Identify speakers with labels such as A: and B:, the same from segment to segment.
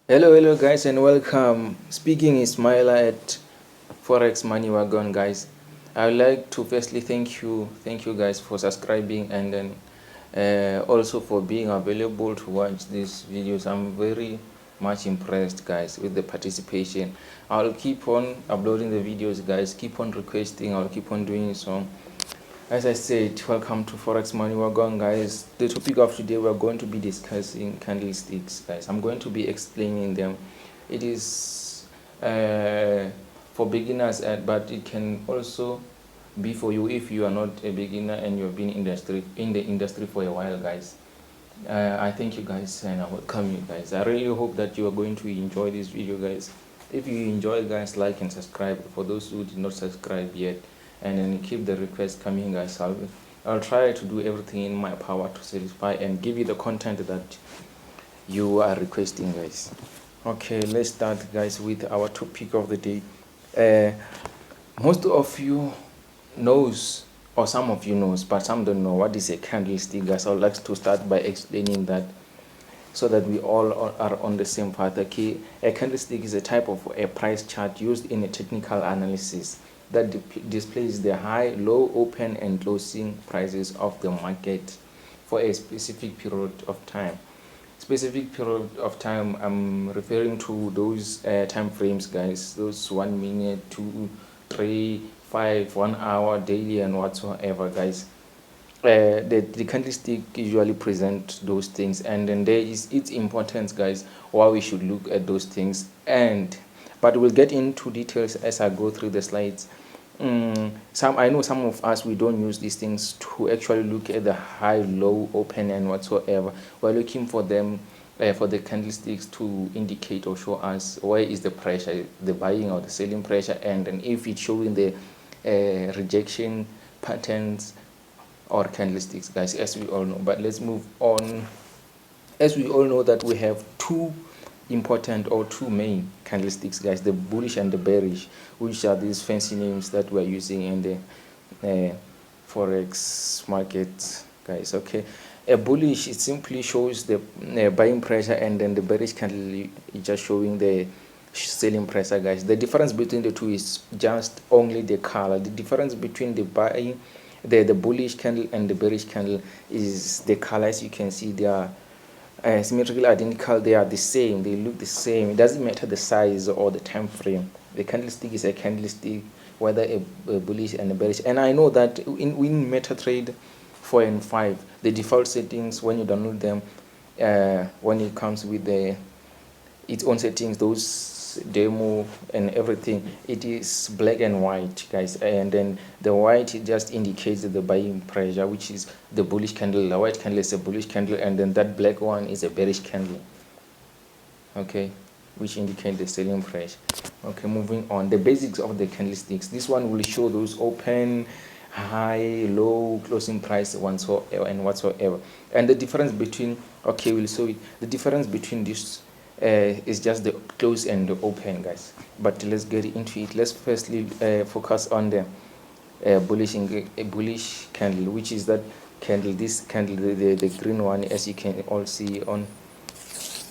A: Hello guys, and welcome. Speaking is Myla at Forex Money Wagon, guys. I would like to firstly thank you guys for subscribing, and then also for being available to watch these videos. I'm very much impressed, guys, with the participation. I'll keep on uploading the videos, guys. Keep on requesting. I'll keep on doing so. As I said, welcome to Forex Money Wagon, guys. The topic of today, we're going to be discussing candlesticks, guys. I'm going to be explaining them. It is for beginners, but it can also be for you if you are not a beginner and you've been in the industry for a while, guys. I thank you guys and I welcome you guys. I really hope that you are going to enjoy this video, guys. If you enjoy, guys, like and subscribe. For those who did not subscribe yet, and then keep the request coming, guys. I'll try to do everything in my power to satisfy and give you the content that you are requesting, guys. Okay, let's start, guys, with our topic of the day. Most of you knows, or some of you knows, but some don't know what is a candlestick, guys. I would like to start by explaining that so that we all are on the same path. Okay, a candlestick is a type of a price chart used in a technical analysis that displays the high, low, open and closing prices of the market for a specific period of time. Specific period of time, I'm referring to those time frames, guys. Those 1 minute, 2, 3, 5, 1 hour, daily and whatsoever, guys. The candlestick usually present those things, and then there is its importance, guys, why we should look at those things. But we'll get into details as I go through the slides. I know some of us, we don't use these things to actually look at the high, low, open and whatsoever. We're looking for them for the candlesticks to indicate or show us where is the pressure, the buying or the selling pressure, and then if it's showing the rejection patterns or candlesticks, guys, as we all know. But let's move on. As we all know that we have two important or two main candlesticks, guys, the bullish and the bearish, which are these fancy names that we're using in the forex market, guys. Okay, a bullish, it simply shows the buying pressure, and then the bearish candle is just showing the selling pressure, guys. The difference between the two is just only the color. The difference between the buying the bullish candle and the bearish candle is the color. As you can see, they are symmetrically identical. They are the same, they look the same. It doesn't matter the size or the time frame. The candlestick is a candlestick, whether a bullish and a bearish. And I know that in MetaTrader 4 and 5, the default settings, when you download them, when it comes with its own settings, those demo and everything, it is black and white, guys. And then the white, it just indicates the buying pressure, which is the bullish candle. The white candle is a bullish candle, and then that black one is a bearish candle, okay, which indicate the selling pressure. Okay, moving on, the basics of the candlesticks. This one will show those open, high, low, closing price whatsoever. And the difference between, okay, we'll show it. The difference between this is just the close and the open, guys. But let's get into it. Let's firstly focus on the bullish candle, which is that candle, this candle, the green one, as you can all see on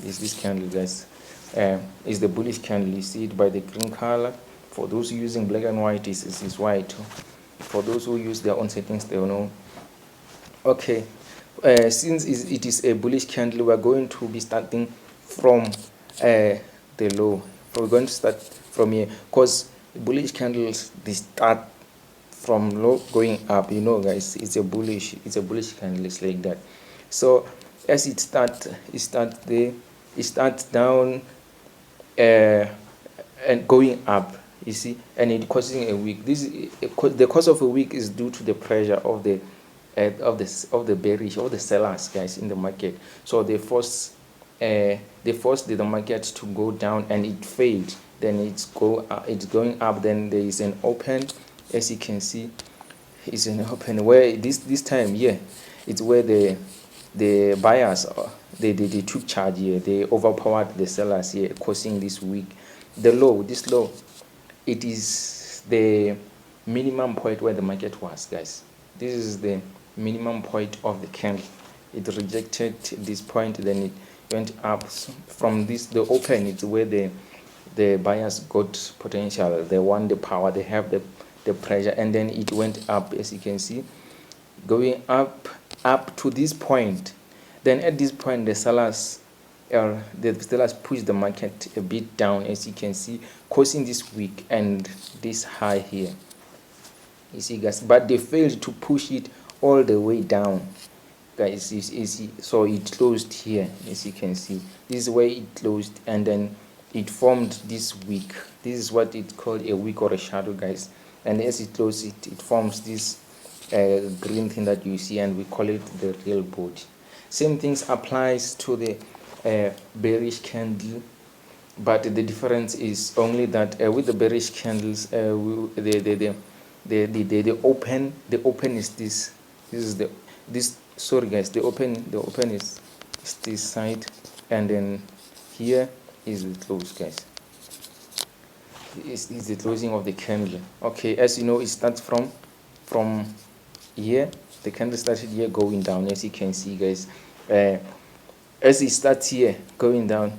A: this candle, guys, is the bullish candle. You see it by the green color. For those using black and white, is white. For those who use their own settings, they will know. Okay, since it is a bullish candle, we're going to be starting from the low. We're going to start from here, because bullish candles, they start from low going up, you know, guys. It's a bullish candle. It's like that. So as it starts down and going up, you see, and it causing a wick. The cause of a wick is due to the pressure of the bearish, of the sellers, guys, in the market. So they forced the market to go down, and it failed. Then it's going up. Then there is an open, as you can see. It's an open where this time, yeah, it's where the buyers they took charge here. They overpowered the sellers here, causing this week. This low, it is the minimum point where the market was, guys. This is the minimum point of the candle. It rejected this point, then went up from this. The open, it's where the buyers got potential, they want the power, they have the pressure, and then it went up, as you can see, going up to this point. Then at this point the sellers push the market a bit down, as you can see, causing this wick and this high here, you see guys, but they failed to push it all the way down, guys. You see, so it closed here, as you can see. This is where it closed, and then it formed this wick. This is what it's called, a wick or a shadow, guys. And as it closes, it forms this green thing that you see, and we call it the real body. Same things applies to the bearish candle, but the difference is only that with the bearish candles, the open is this. This is this. Sorry guys, the open is this side, and then here is the close, guys. Is the closing of the candle. Okay, as you know, it starts from here. The candle started here going down, as you can see, guys. As it starts here going down,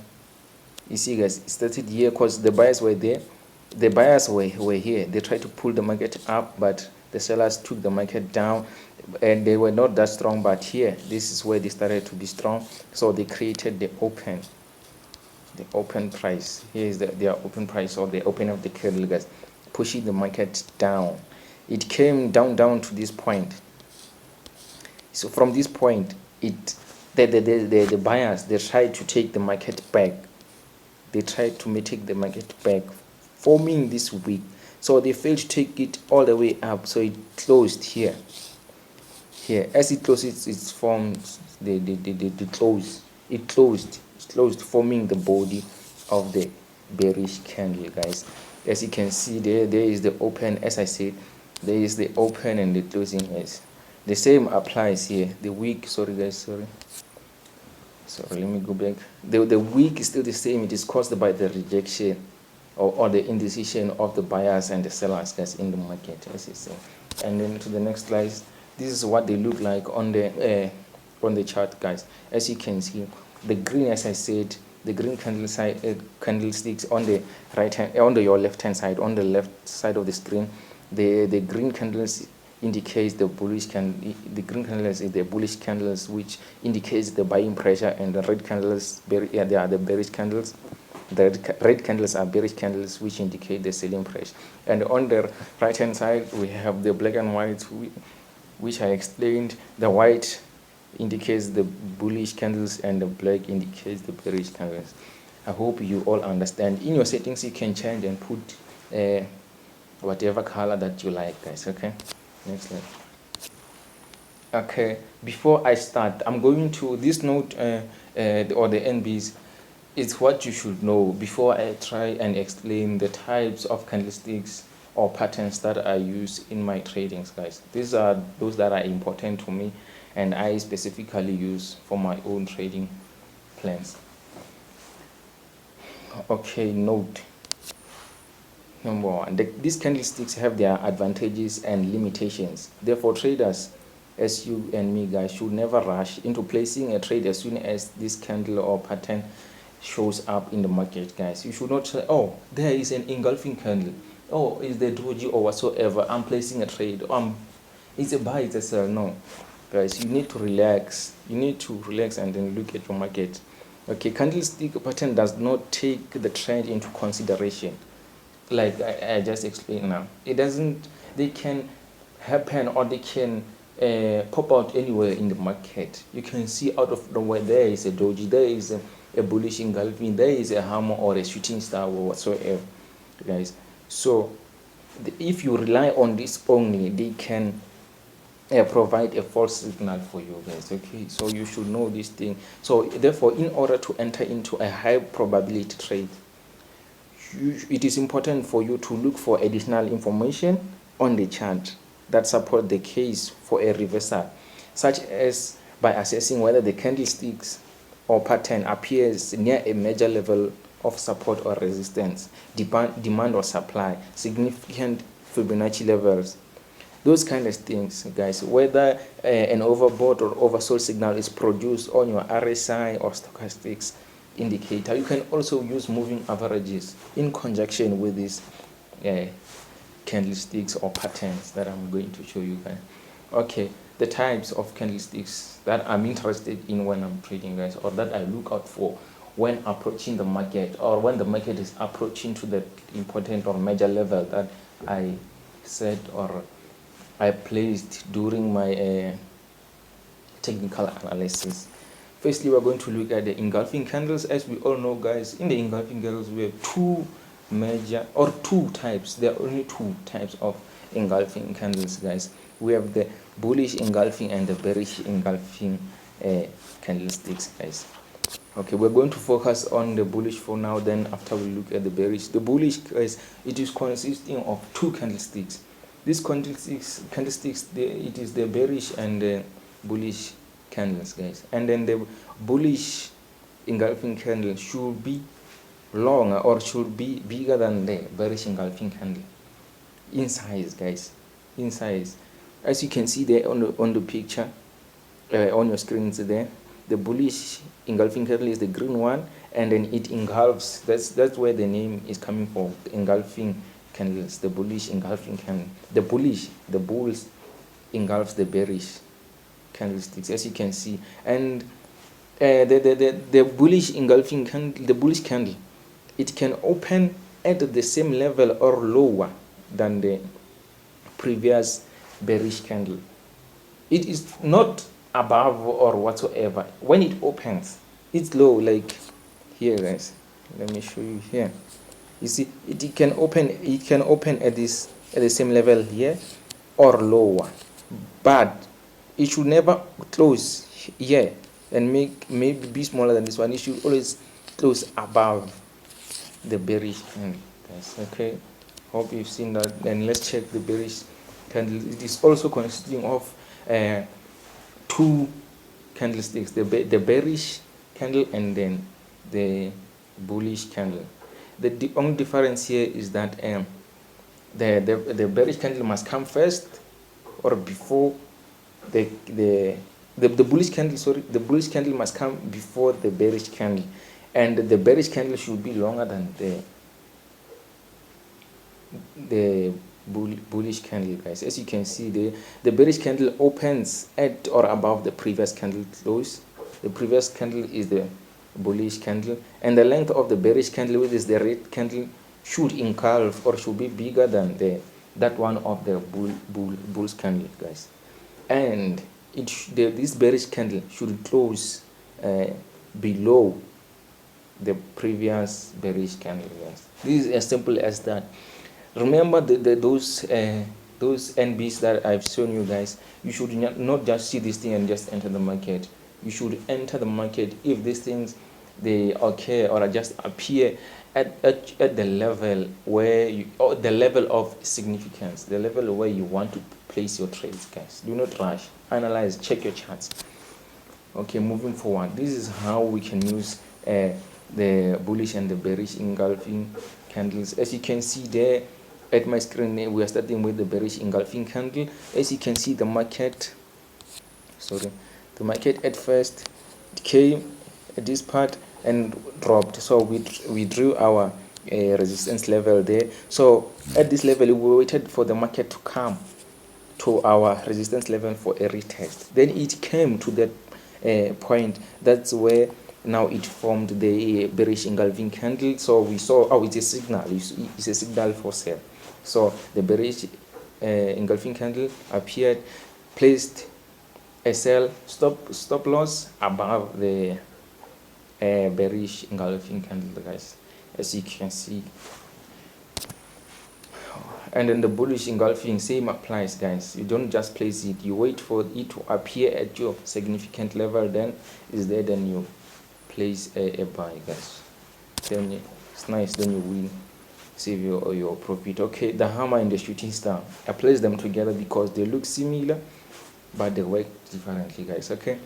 A: you see guys, it started here because the buyers were there. The buyers were here. They tried to pull the market up, but the sellers took the market down, and they were not that strong. But here, this is where they started to be strong, so they created the open price. Here is their open price, or the opening of the candle, guys, pushing the market down. It came down to this point. So from this point, the buyers, they tried to take the market back. They tried to take the market back, forming this wick. So they failed to take it all the way up, so it closed here. As it closes, it forms the close. It closed, forming the body of the bearish candle, guys. As you can see, there is the open. As I said, there is the open and the closing is the same. Applies here. The wick, sorry guys, sorry, let me go back. The wick is still the same. It is caused by the rejection or the indecision of the buyers and the sellers, guys, in the market, as you see. And then to the next slide, this is what they look like on the chart, guys. As you can see, the green, as I said, the green candlesticks on the right hand, on your left hand side, on the left side of the screen, the green candles indicates the bullish candle. The green candles is the bullish candles, which indicates the buying pressure, and the red candles, they are the bearish candles. The red candles are bearish candles, which indicate the selling pressure. And on the right hand side, we have the black and white, which I explained. The white indicates the bullish candles, and the black indicates the bearish candles. I hope you all understand. In your settings, you can change and put whatever color that you like, guys. Okay, next slide. Okay, before I start, I'm going to this note or the NBs. It's what you should know before I try and explain the types of candlesticks or patterns that I use in my tradings, guys. These are those that are important to me, and I specifically use for my own trading plans. Okay, note number one, these candlesticks have their advantages and limitations. Therefore, traders, as you and me, guys, should never rush into placing a trade as soon as this candle or pattern shows up in the market, guys. You should not say, oh, there is an engulfing candle, oh, is the doji or whatsoever, I'm placing a trade, it's a buy, it's a sell. No, guys, you need to relax. You need to relax and then look at your market. Okay, candlestick pattern does not take the trend into consideration, like I just explained now. It doesn't. They can happen, or they can pop out anywhere in the market. You can see out of nowhere there is a doji, there is a bullish engulfing, there is a hammer or a shooting star or whatsoever, guys. So if you rely on this only, they can provide a false signal for you, guys. Okay, so you should know this thing. So therefore, in order to enter into a high probability trade, it is important for you to look for additional information on the chart that support the case for a reversal, such as by assessing whether the candlesticks or pattern appears near a major level of support or resistance, demand or supply, significant Fibonacci levels, Those kind of things, guys, whether an overbought or oversold signal is produced on your RSI or stochastics indicator. You can also use moving averages in conjunction with these candlesticks or patterns that I'm going to show you guys. Okay, the types of candlesticks that I'm interested in when I'm trading, guys, or that I look out for when approaching the market, or when the market is approaching to the important or major level that I set or I placed during my technical analysis. Firstly, we're going to look at the engulfing candles. As we all know, guys, in the engulfing candles we have two types. There are only two types of engulfing candles, guys. We have the bullish engulfing and the bearish engulfing candlesticks, guys. Okay, we're going to focus on the bullish for now, then after we look at the bearish. The bullish, guys, it is consisting of two candlesticks. These candlesticks, it is the bearish and the bullish candles, guys. And then the bullish engulfing candle should be longer or should be bigger than the bearish engulfing candle in size, guys, in size. As you can see there on the picture on your screens there, the bullish engulfing candle is the green one, and then it engulfs. That's where the name is coming from, engulfing candles. The bullish engulfing candle, the bulls engulfs the bearish candlesticks, as you can see. And the bullish engulfing candle, the bullish candle, it can open at the same level or lower than the previous bearish candle. It is not above or whatsoever. When it opens, it's low, like here, guys. Let me show you here. You see, it can open at the same level here or lower, but it should never close here and maybe be smaller than this one. It should always close above the bearish candle, guys. Okay, hope you've seen that. Then let's check the bearish candle. It is also consisting of two candlesticks, the bearish candle and then the bullish candle. The only difference here is that the bearish candle must come first or before the bullish candle. Sorry, the bullish candle must come before the bearish candle, and the bearish candle should be longer than the bullish candle, guys. As you can see, the bearish candle opens at or above the previous candle close. The previous candle is the bullish candle, and the length of the bearish candle, which is the red candle, should engulf or should be bigger than that one of the bullish candle, guys. And this bearish candle should close below the previous bearish candle, guys. This is as simple as that. Remember those NBs that I've shown you, guys. You should not just see this thing and just enter the market. You should enter the market if these things they occur or just appear at the level where the level of significance, the level where you want to place your trades, guys. Do not rush. Analyze, check your charts. Okay, moving forward, this is how we can use the bullish and the bearish engulfing candles. As you can see there at my screen, we are starting with the bearish engulfing candle. As you can see, the market at first came at this part and dropped, so we drew our resistance level there. So at this level we waited for the market to come to our resistance level for a retest. Then it came to that point. That's where now it formed the bearish engulfing candle. So we saw, it's a signal. It's a signal for sell. So the bearish engulfing candle appeared, placed a sell stop loss above the bearish engulfing candle, guys, as you can see. And then the bullish engulfing, same applies, guys. You don't just place it, you wait for it to appear at your significant level, then you place a buy, guys. Then it's nice, then you win, save your profit. Okay, the hammer and the shooting star, I place them together because they look similar but they work differently, guys. Okay,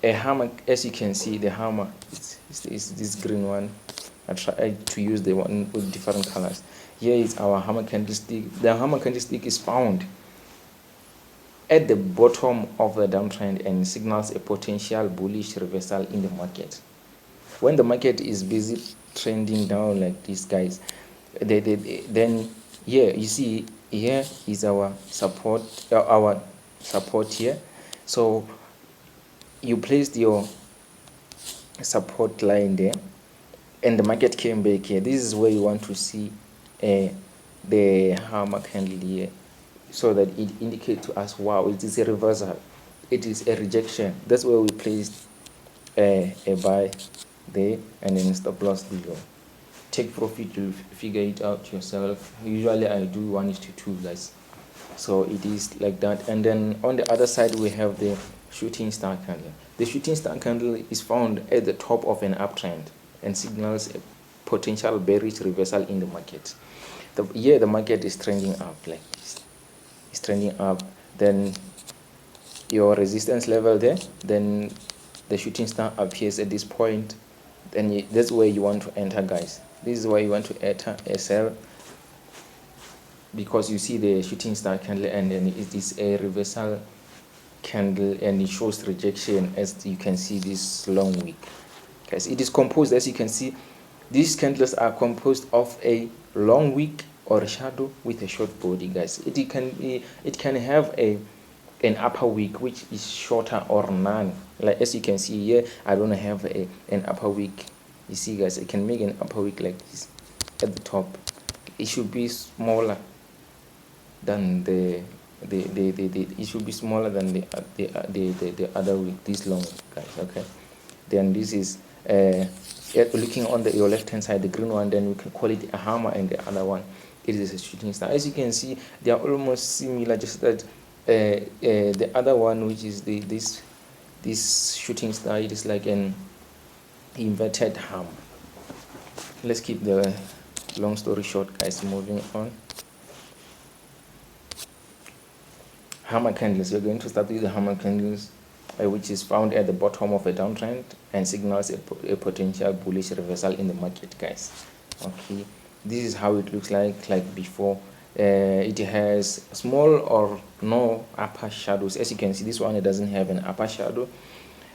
A: a hammer, as you can see, the hammer is this green one. I try to use the one with different colors. Here is our hammer candlestick. The hammer candlestick is found at the bottom of the downtrend and signals a potential bullish reversal in the market. When the market is busy trending down like this, guys, then here you see here is our support, here. So you placed your support line there and the market came back here. This is where you want to see the hammer candle here, so that it indicates to us, wow, it is a reversal, it is a rejection. That's where we placed a buy there and then stop loss below. Take profit, to figure it out yourself. Usually I do 1:2, guys, so it is like that. And then on the other side we have the shooting star candle. The shooting star candle is found at the top of an uptrend and signals a potential bearish reversal in the market. Here the market is trending up like this, it's trending up, then your resistance level there, then the shooting star appears at this point, then that's where you want to enter, guys. This is where you want to enter a sell, because you see the shooting star candle and then it is a reversal candle and it shows rejection, as you can see this long wick, guys. It is composed, as you can see, these candles are composed of a long wick or a shadow with a short body, guys. It can have an upper wick which is shorter or none, like as you can see here. I don't have an upper wick. You see, guys, I can make an upper wick like this at the top. It should be smaller than it should be smaller than the other wick, this long, guys. Okay, then this is looking on your left hand side, the green one, then we can call it a hammer, and the other one, it is a shooting star. As you can see, they are almost similar, just that the other one, which is this shooting star, it is like an inverted hammer. Let's keep the long story short, guys. Moving on, hammer candles. We're going to start with the hammer candles, which is found at the bottom of a downtrend and signals a potential bullish reversal in the market, guys. Okay, this is how it looks like before. It has small or no upper shadows. As you can see, this one, it doesn't have an upper shadow.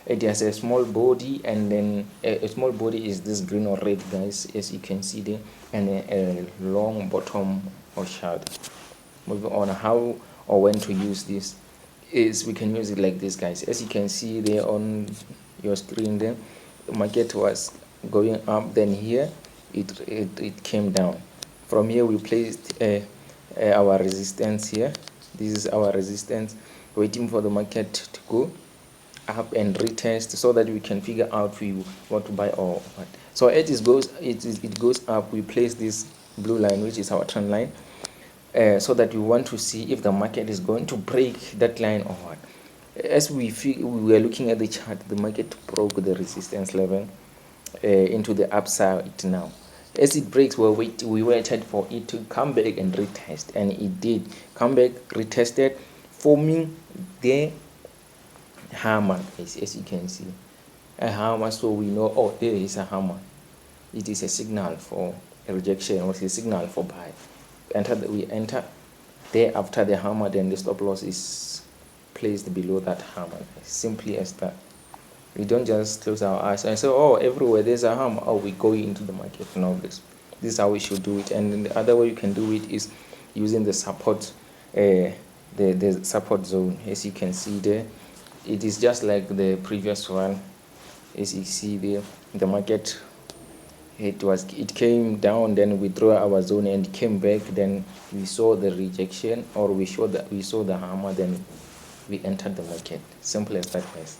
A: It has a small body, and then a small body is this green or red, guys, as you can see there, and a long bottom or shadow. Moving on, how or when to use this is we can use it like this, guys. As you can see there on your screen there, the market was going up, then here it came down. From here we placed our resistance here. This is our resistance, waiting for the market to go up and retest, so that we can figure out what to buy or what. So as it goes up, we place this blue line, which is our trend line, so that we want to see if the market is going to break that line or what. As we were looking at the chart, the market broke the resistance level into the upside. Now as it breaks, we waited for it to come back and retest, and it did come back, retested, forming the hammer, as you can see, a hammer. So we know, oh, there is a hammer. It is a signal for a rejection, or a signal for buy. We enter there after the hammer, then the stop loss is placed below that hammer. Simply as that. We don't just close our eyes and say, oh, everywhere there's a hammer, oh, we go into the market. No, this is how we should do it. And then the other way you can do it is using the support, the support zone. As you can see there, it is just like the previous one. As you see there, the market, it came down, then we draw our zone and came back, then we saw the rejection, or we saw the hammer, then we entered the market. Simple as that, guys.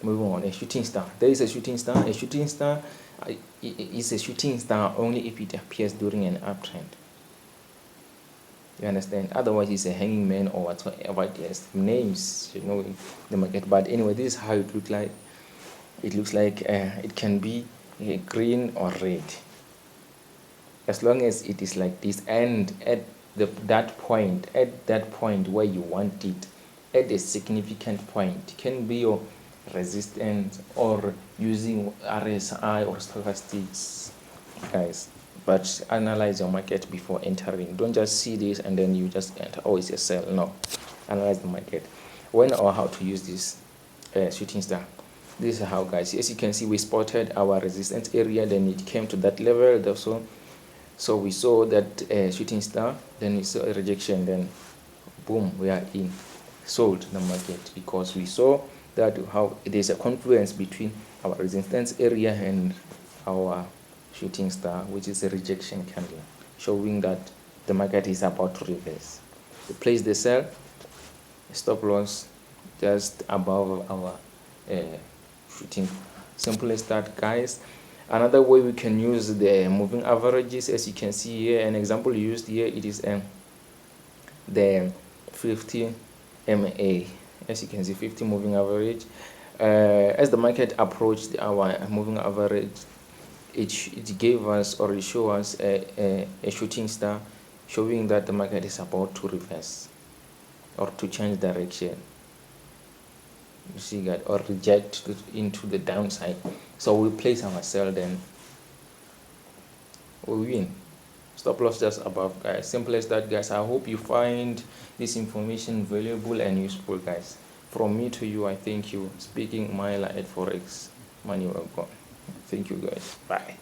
A: Moving on, a shooting star. There is a shooting star. A shooting star is a shooting star only if it appears during an uptrend. You understand? Otherwise, it's a hanging man or whatever it is. Names, in the market. But anyway, this is how it looks like. It looks like it can be green or red. As long as it is like this, and at that point where you want it, at a significant point, it can be your resistance or using RSI or stochastics, guys. But analyze your market before entering. Don't just see this and then you just enter, oh, it's a sell. No, analyze the market. when or how to use this shooting star. This is how, guys. As you can see, we spotted our resistance area, then it came to that level also. So we saw that shooting star, then we saw a rejection, then boom, we are in, sold the market, because we saw that how there's a confluence between our resistance area and our shooting star, which is a rejection candle, showing that the market is about to reverse. We place the sell, stop loss just above our shooting. Simple as that, guys. Another way we can use the moving averages, as you can see here, an example used here, it is the 50 MA. As you can see, 50 moving average. As the market approached our moving average, it gave us, or it showed us a shooting star, showing that the market is about to reverse or to change direction. You see that, or reject into the downside. So we place our sell, then we win. Stop loss just above, guys. Simple as that, guys. I hope you find this information valuable and useful, guys. From me to you, I thank you. Speaking Myla at Forex Money. Thank you, guys. Bye.